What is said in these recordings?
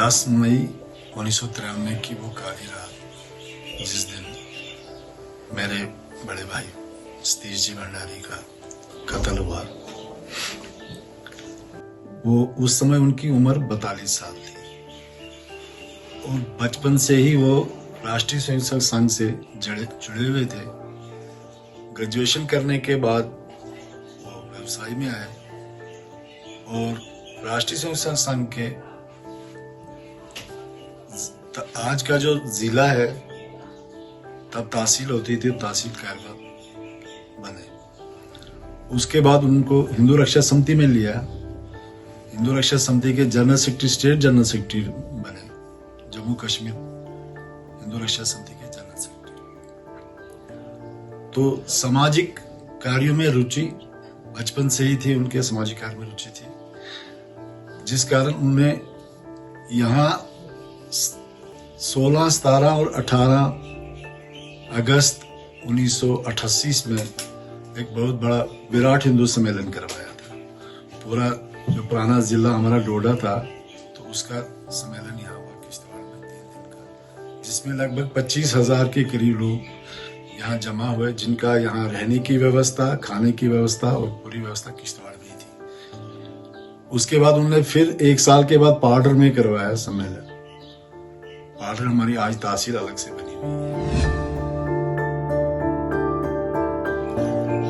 10 मई 1993 की वो काली रात, जिस दिन मेरे बड़े भाई सतीश जी भंडारी का कत्ल हुआ। वो उस समय उनकी उम्र 42 साल थी और बचपन से ही वो राष्ट्रीय स्वयंसेवक संघ से जुड़े हुए थे। ग्रेजुएशन करने के बाद वो व्यवसाय में आए और राष्ट्रीय स्वयंसेवक संघ के आज का जो जिला है, तब तहसील होती थी, तहसील कार्यवाह बने। उसके बाद उनको हिंदू रक्षा समिति में लिया। हिंदू रक्षा समिति के general secretary, state general secretary बने। जम्मू कश्मीर हिंदू रक्षा समिति के जनरल सेक्रेटरी। तो सामाजिक कार्यों में रुचि बचपन से ही थी, उनके सामाजिक कार्य में रुचि थी, जिस कारण उन्हें यहाँ 16, 17 और 18 अगस्त 1988 में एक बहुत बड़ा विराट हिंदू सम्मेलन करवाया था। पूरा जो पुराना जिला हमारा डोडा था, तो उसका सम्मेलन यहाँ हुआ किश्तवाड़ में 3 दिन का, जिसमें लगभग 25,000 के करीब लोग यहाँ जमा हुए, जिनका यहाँ रहने की व्यवस्था, खाने की व्यवस्था और पूरी व्यवस्था किश्तवाड़ में थी। उसके बाद उन्होंने फिर 1 साल के बाद पाउडर में करवाया सम्मेलन। पाउडर हमारी आज तहसील अलग से बनी हुई है।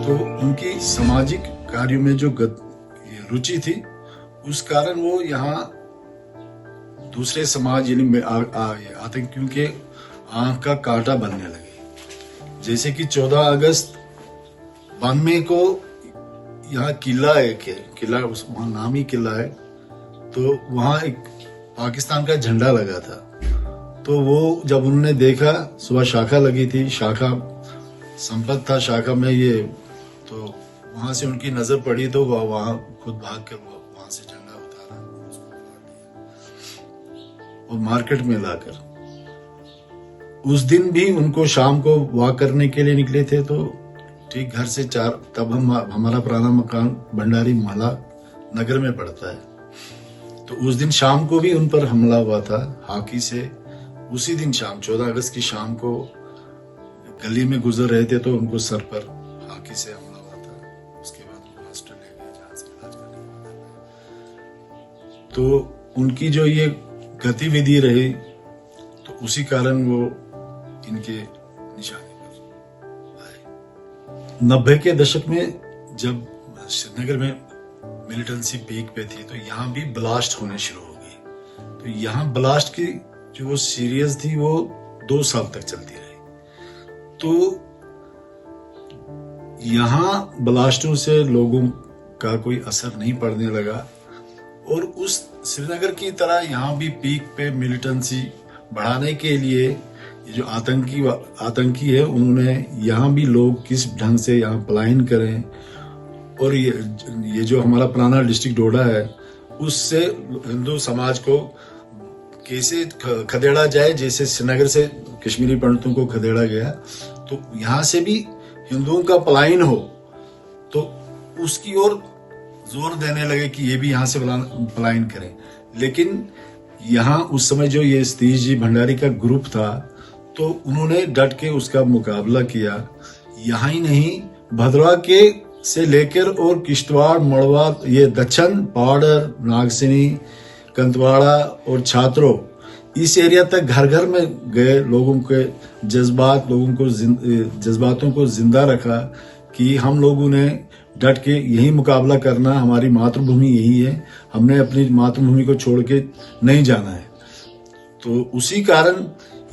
तो उनकी सामाजिक कार्यों में जो रुचि थी, उस कारण वो यहाँ दूसरे समाज यानी आतंकियों के आंख का कांटा बनने लगे। जैसे कि 14 अगस्त 92 को यहाँ किला है, वहाँ नामी किला है, तो वहाँ एक पाकिस्तान का झंडा लगा था। तो वो जब उन्होंने देखा, सुबह शाखा लगी थी, शाखा संपत था शाखा में ये, तो वहां से उनकी नजर पड़ी, तो वहां खुद भाग कर वहां से झंडा उतारा और मार्केट में लाकर। उस दिन भी उनको शाम को वॉक करने के लिए निकले थे, तो ठीक घर से 4, तब हमारा पुराना मकान भंडारी महला नगर में पड़ता है, तो उस दिन शाम को भी उन पर हमला हुआ था हाकी से। उसी दिन शाम 14 अगस्त की शाम को गली में गुजर रहे थे, तो उनको सर पर हाकी से हमला हुआ था। उसके बाद उनको हॉस्पिटल ले गए, जहां से इलाज करने लगा। तो उनकी जो ये गतिविधि रही, तो उसी कारण वो इनके निशाने पर आए। 90 के दशक में जब श्रीनगर में मिलिटेंसी पीक पे थी, तो यहाँ भी ब्लास्ट होने शुरू हो गई। तो यहाँ ब्लास्ट की जो वो सीरीज थी, वो 2 साल तक चलती रही। तो यहाँ ब्लास्टों से लोगों का कोई असर नहीं पड़ने लगा और उस श्रीनगर की तरह यहाँ भी पीक पे मिलिटेंसी बढ़ाने के लिए ये जो आतंकी है, उन्होंने यहाँ भी लोग किस ढंग से यहाँ पलायन करें, और ये जो हमारा पुराना डिस्ट्रिक्ट डोडा है, उससे हिंदू समाज को कैसे खदेड़ा जाए। जैसे श्रीनगर से कश्मीरी पंडितों को खदेड़ा गया, तो यहाँ से भी हिंदुओं का पलायन हो, तो उसकी ओर जोर देने लगे कि ये भी यहाँ से पलायन करें। लेकिन यहाँ उस समय जो ये सतीश जी भंडारी का ग्रुप था, तो उन्होंने डट के उसका मुकाबला किया। यहाँ ही नहीं, भद्रवा के से लेकर और किश्तवाड़, मड़वा, ये दक्षिण, पाउडर, नागसिनी, कंतवाड़ा और छात्रों, इस एरिया तक घर घर में गए, लोगों के जज्बातों को जिंदा रखा कि हम लोगों ने डट के यही मुकाबला करना, हमारी मातृभूमि यही है, हमने अपनी मातृभूमि को छोड़ के नहीं जाना है। तो उसी कारण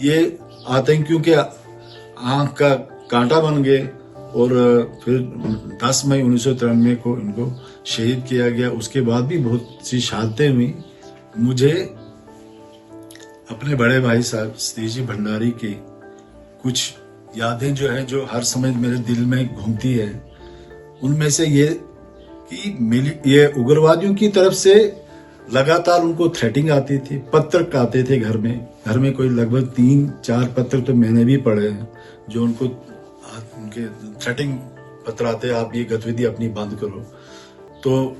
ये आतंकियों के आंख का कांटा बन गए और फिर 10 मई 1993 को इनको शहीद किया गया। उसके बाद भी बहुत सी शहादतें हुई। मुझे अपने बड़े भाई साहब सतीश जी भंडारी की कुछ यादें जो है, जो हर समय मेरे दिल में घूमती है, उनमें से ये कि ये उग्रवादियों की तरफ से लगातार उनको थ्रेटिंग आती थी, पत्र आते थे घर में कोई लगभग 3-4 पत्र तो मैंने भी पढ़े हैं, जो उनके थ्रेटिंग पत्र आते, आप ये गतिविधि अपनी बंद करो। तो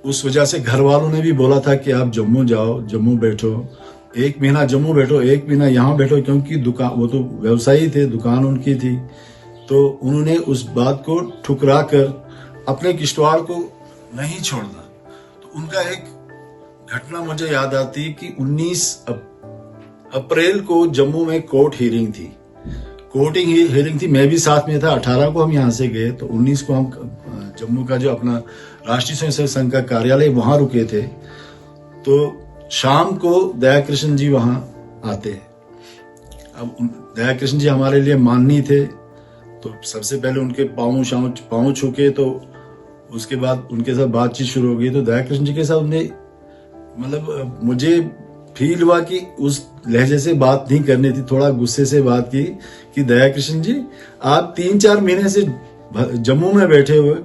उस वजह से घर वालों ने भी बोला था कि आप जम्मू जाओ, जम्मू बैठो, 1 महीना जम्मू बैठो, 1 महीना यहाँ बैठो, क्योंकि दुकान, वो तो व्यवसायी थे, दुकान उनकी थी। तो उन्होंने उस बात को ठुकरा कर अपने किश्तवाड़ को नहीं छोड़ना। तो उनका एक घटना मुझे याद आती है कि 19 अप्रैल को जम्मू में कोर्ट हियरिंग थी। कोर्टिंग हियरिंग थी, मैं भी साथ में था। 18 को हम यहाँ से गए, तो 19 को हम जम्मू का जो अपना राष्ट्रीय स्वयंसेवक संघ का कार्यालय वहां रुके थे। तो शाम को दया कृष्ण जी वहां आते हैं। अब दया कृष्ण जी हमारे लिए माननीय थे, तो सबसे पहले उनके पाँव छूके, तो उसके बाद उनके साथ बातचीत शुरू हो गई। तो दया कृष्ण जी के साथ उन्हें, मतलब मुझे फील हुआ कि उस लहजे से बात नहीं करनी थी, थोड़ा गुस्से से बात की कि दया कृष्ण जी, आप 3-4 महीने से जम्मू में बैठे हुए,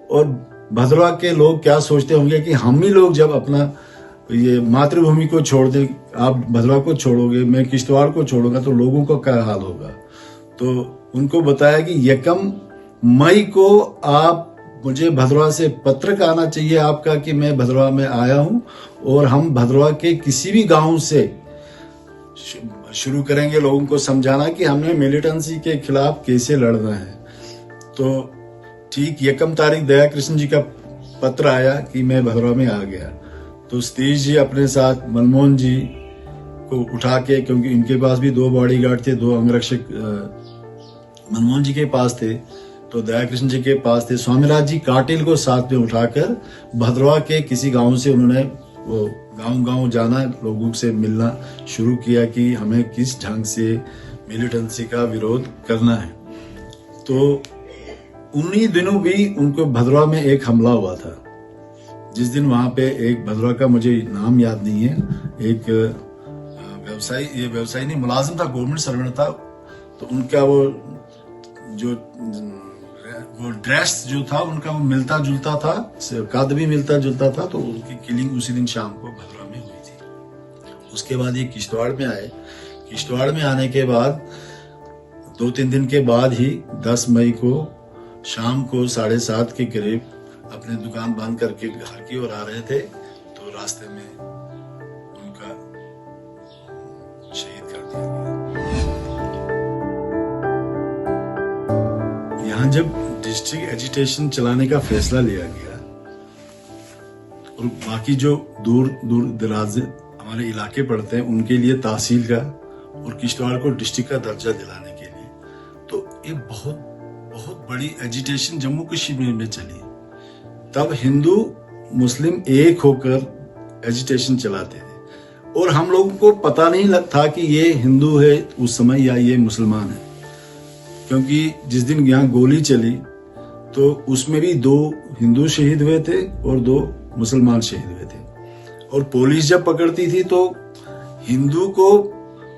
और भद्रवा के लोग क्या सोचते होंगे कि हम ही लोग जब अपना ये मातृभूमि को छोड़ दें, आप भद्रवा को छोड़ोगे, मैं किश्तवाड़ को छोड़ूंगा, तो लोगों का क्या हाल होगा। तो उनको बताया कि 1 मई को आप, मुझे भद्रवा से पत्र का आना चाहिए आपका कि मैं भद्रवा में आया हूं, और हम भद्रवा के किसी भी गांव से शुरू करेंगे लोगों को समझाना कि हमें मिलिटेंसी के खिलाफ कैसे लड़ना है। तो ठीक 1 तारीख दया कृष्ण जी का पत्र आया कि मैं भद्रवा में आ गया। तो सतीश जी अपने साथ मनमोहन जी को उठा के, क्योंकि इनके पास भी 2 बॉडीगार्ड थे, 2 अंगरक्षक मनमोहन जी के पास थे, तो दया कृष्ण जी के पास थे। स्वामीराज जी काटिल को साथ में उठाकर भद्रवा के किसी गांव से उन्होंने वो गांव जाना, लोगों से मिलना शुरू किया कि हमें किस ढंग से मिलिटेंसी का विरोध करना है। तो उन्हीं दिनों भी उनको भद्रवा में एक हमला हुआ था। जिस दिन वहां पे एक भद्रवा का, मुझे नाम याद नहीं है, एक व्यवसायी नहीं, मुलाजिम था, गवर्नमेंट सर्वेंट था। तो उनका वो ड्रेस जो था उनका, वो मिलता जुलता था, कद भी मिलता जुलता था। तो उनकी किलिंग उसी दिन शाम को भद्रवा में हुई थी। उसके बाद ये किश्तवाड़ में आए। किश्तवाड़ में आने के बाद 2-3 दिन के बाद ही 10 मई को शाम को 7:30 के करीब अपने दुकान बंद करके घर की ओर आ रहे थे, तो रास्ते में उनका शहीद कर दिया गया। यहाँ जब डिस्ट्रिक्ट एजिटेशन चलाने का फैसला लिया गया, और बाकी जो दूर दराज हमारे इलाके पड़ते हैं उनके लिए तहसील का और किश्तवाड़ को डिस्ट्रिक्ट का दर्जा दिलाने के लिए, तो ये बहुत बड़ी एजिटेशन जम्मू कश्मीर में चली। तब हिंदू मुस्लिम एक होकर एजिटेशन चलाते थे, और हम लोगों को पता नहीं था कि ये हिंदू है उस समय या ये मुसलमान है, क्योंकि जिस दिन यहाँ गोली चली तो उसमें भी 2 हिंदू शहीद हुए थे और 2 मुसलमान शहीद हुए थे। और पुलिस जब पकड़ती थी तो हिंदू को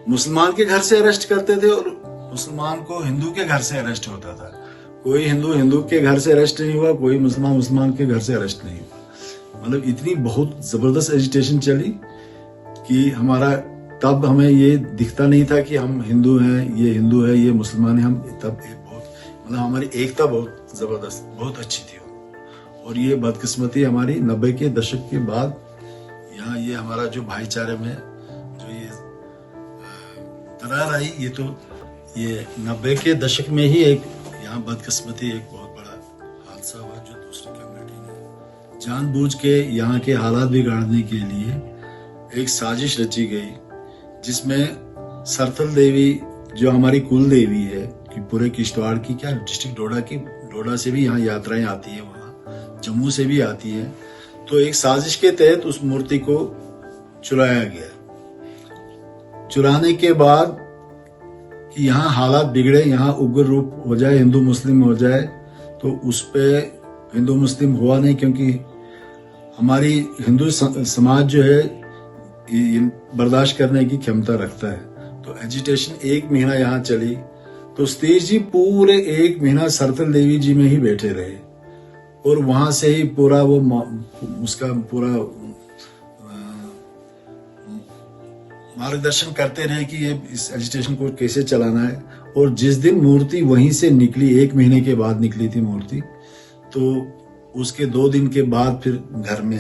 मुसलमान के घर से अरेस्ट करते थे, और मुसलमान को हिंदू के घर से अरेस्ट होता था। कोई हिंदू के घर से अरेस्ट नहीं हुआ, कोई मुसलमान के घर से अरेस्ट नहीं हुआ। मतलब इतनी बहुत जबरदस्त एजिटेशन चली कि हमारा, तब हमें ये दिखता नहीं था कि हम हिंदू हैं, ये हिंदू है, ये मुसलमान है। हम तब बहुत, मतलब हमारी एकता बहुत जबरदस्त, बहुत अच्छी थी। और ये बदकिस्मती हमारी 90 के दशक के बाद यहाँ ये हमारा जो भाईचारे में जो ये दरार आई, ये तो ये 90 के दशक में ही एक यहाँ बदकिस्मती एक बहुत बड़ा हादसा हुआ, जो दूसरी कम्युनिटी ने जानबूझ के यहाँ के हालात बिगाड़ने के लिए एक साजिश रची गई, जिसमें सरथल देवी जो हमारी कुल देवी है कि पूरे किश्तवाड़ की, क्या डिस्ट्रिक्ट डोडा से भी यहाँ यात्राएं आती है, वहाँ जम्मू से भी आती है। तो एक साजिश के तहत उस मूर्ति को चुराया गया। चुराने के बाद कि यहाँ हालात बिगड़े, यहाँ उग्र रूप हो जाए, हिंदू मुस्लिम हो जाए, तो उस पे हिंदू मुस्लिम हुआ नहीं, क्योंकि हमारी हिंदू समाज जो है बर्दाश्त करने की क्षमता रखता है। तो एजिटेशन 1 महीना यहाँ चली। तो सतीश जी पूरे 1 महीना सरथल देवी जी में ही बैठे रहे, और वहां से ही पूरा वो उसका पूरा मार्गदर्शन करते रहे कि ये इस एजिटेशन को कैसे चलाना है। और जिस दिन मूर्ति वहीं से निकली, 1 महीने के बाद निकली थी मूर्ति, तो उसके 2 दिन के बाद फिर घर में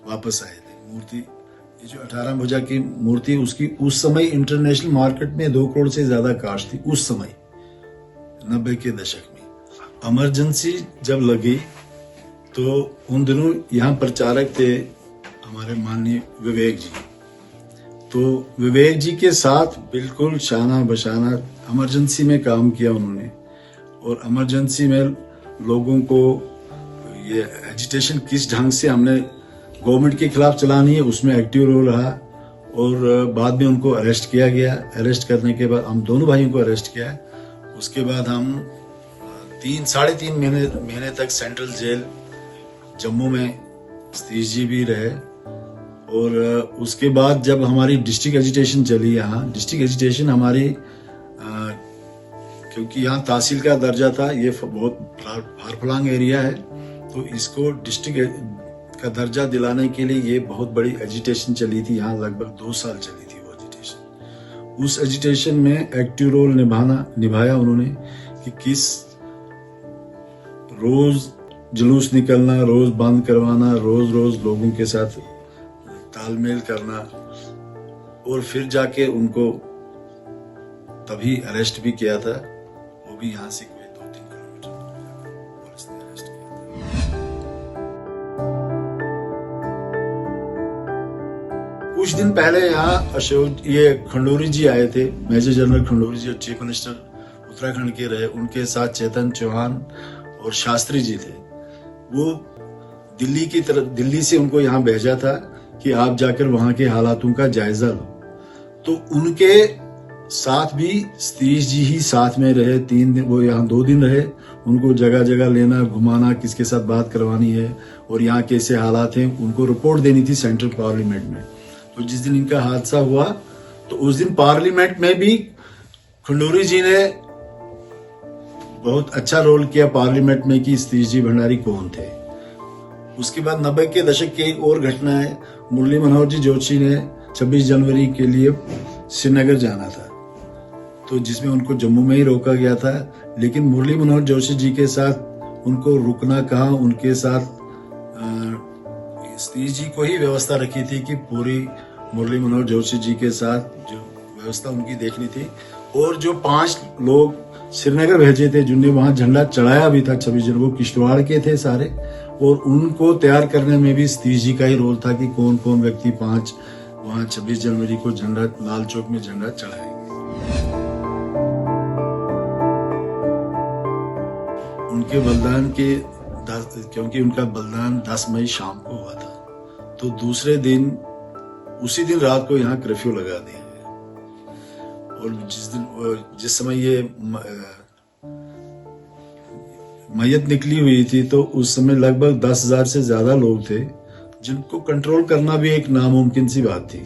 वापस आए थे। मूर्ति, ये जो 18 भुजा की मूर्ति, उसकी उस समय इंटरनेशनल मार्केट में 2 करोड़ से ज्यादा कास्ट थी उस समय, 90 के दशक में। इमरजेंसी जब लगी तो उन दिनों यहाँ प्रचारक थे हमारे माननीय विवेक जी। तो विवेक जी के साथ बिल्कुल शाना बशाना इमरजेंसी में काम किया उन्होंने, और इमरजेंसी में लोगों को ये एजिटेशन किस ढंग से हमने गवर्नमेंट के खिलाफ चलानी है उसमें एक्टिव रोल रहा। और बाद में उनको अरेस्ट किया गया। अरेस्ट करने के बाद हम दोनों भाइयों को अरेस्ट किया। उसके बाद हम 3-3.5 महीने तक सेंट्रल जेल जम्मू में सतीश जी भी रहे। और उसके बाद जब हमारी डिस्ट्रिक्ट एजिटेशन चली, यहाँ डिस्ट्रिक्ट एजिटेशन हमारी क्योंकि यहाँ तहसील का दर्जा था, ये बहुत फार फलांग एरिया है, तो इसको डिस्ट्रिक्ट का दर्जा दिलाने के लिए ये बहुत बड़ी एजिटेशन चली थी। यहाँ लगभग 2 साल चली थी वो एजिटेशन। उस एजिटेशन में एक्टिव रोल निभाया उन्होंने कि किस रोज जुलूस निकलना, रोज बंद करवाना, रोज लोगों के साथ तालमेल करना, और फिर जाके उनको तभी अरेस्ट भी किया था। वो भी यहाँ से कोई 2-3 किलोमीटर पुलिस ने अरेस्ट किया था। कुछ दिन पहले यहाँ अशोक ये खंडूरी जी आए थे, मेजर जनरल खंडूरी जी, चीफ मिनिस्टर उत्तराखंड के रहे। उनके साथ चेतन चौहान और शास्त्री जी थे। वो दिल्ली से उनको यहाँ भेजा था कि आप जाकर वहां के हालातों का जायजा लो। तो उनके साथ भी सतीश जी ही साथ में रहे 3 दिन। वो यहाँ 2 दिन रहे। उनको जगह जगह लेना, घुमाना, किसके साथ बात करवानी है और यहाँ कैसे हालात हैं, उनको रिपोर्ट देनी थी सेंट्रल पार्लियामेंट में। तो जिस दिन इनका हादसा हुआ तो उस दिन पार्लियामेंट में भी खंडूरी जी ने बहुत अच्छा रोल किया पार्लियामेंट में कि सतीश जी भंडारी कौन थे। उसके बाद 90 के दशक की एक और घटना है। मुरली मनोहर जी जोशी ने 26 जनवरी के लिए श्रीनगर जाना था, तो जिसमें उनको जम्मू में ही रोका गया था। लेकिन मुरली मनोहर जोशी जी के साथ उनको रुकना कहा, उनके साथ सतीश जी को ही व्यवस्था रखी थी कि पूरी मुरली मनोहर जोशी जी के साथ जो व्यवस्था उनकी देखनी थी। और जो 5 लोग श्रीनगर भेजे थे जिन्हें वहां झंडा चढ़ाया भी था 26 जनवरी, वो किश्तवाड़ के थे सारे, और उनको तैयार करने में भी सतीश जी का ही रोल था कि कौन कौन व्यक्ति 5 वहां 26 जनवरी को झंडा लाल चौक में झंडा चढ़ाएंगे। उनके बलिदान के क्योंकि उनका बलिदान 10 मई शाम को हुआ था, तो दूसरे दिन उसी दिन रात को यहाँ कर्फ्यू लगा दिया गया। और जिस समय ये मैयत निकली हुई थी तो उस समय लगभग 10,000 से ज्यादा लोग थे, जिनको कंट्रोल करना भी एक नामुमकिन सी बात थी।